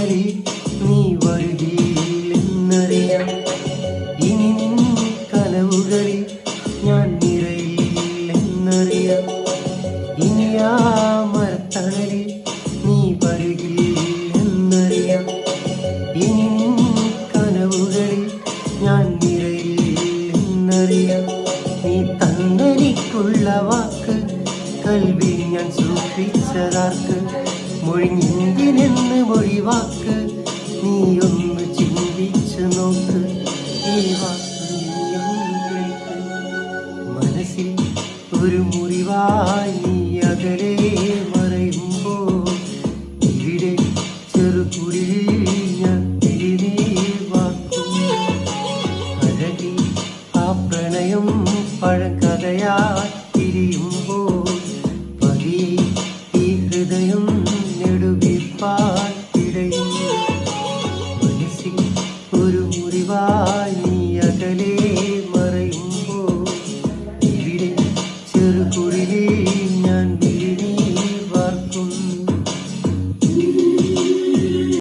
തണലിൽ നീ വരുകയില്ലെന്നറിയാം. ഇനി നിൻ കനവുകളിൽ ഞാൻ നിറയില്ലെന്നറിയാം. ഇനി ആ മരത്തണലിൽ നീ വരുകയില്ലെന്നറിയാം. ഇനി നിൻ കനവുകളിൽ ഞാൻ നിറയില്ലെന്നറിയാം. നീ തന്നെനിക്കുള്ള വാക്ക് കൽവിൽ ഞാൻ സൂക്ഷിച്ചതാർക്ക്? മൊഴിഞ്ഞെന്തിനെന്ന് മൊഴിവാക്ക് നീ ഒന്ന് ചിന്തിച്ചു നോക്ക്. ഈ വാക്ക് നീയൊന്ന് കേൾക്ക്. മനസ്സിൽ ഒരു മുറിവായി നീ അകലെ മറയുമ്പോൾ ഇവിടെ ചെറുകുടിലിൽ ഞാൻ തിരിനീവാക്കും. അഴകി ആ പ്രണയം പഴങ്കഥയായി തിരിയുമ്പോൾ പതിയെ ഈ ഹൃദയം നെടുവീർപ്പാൽ പിടയും. മനസ്സിൽ ഒരു മുറിവായി നീ അകലെ മറയുമ്പോൾ ഇവിടെ ചെറുകുടിലിൽ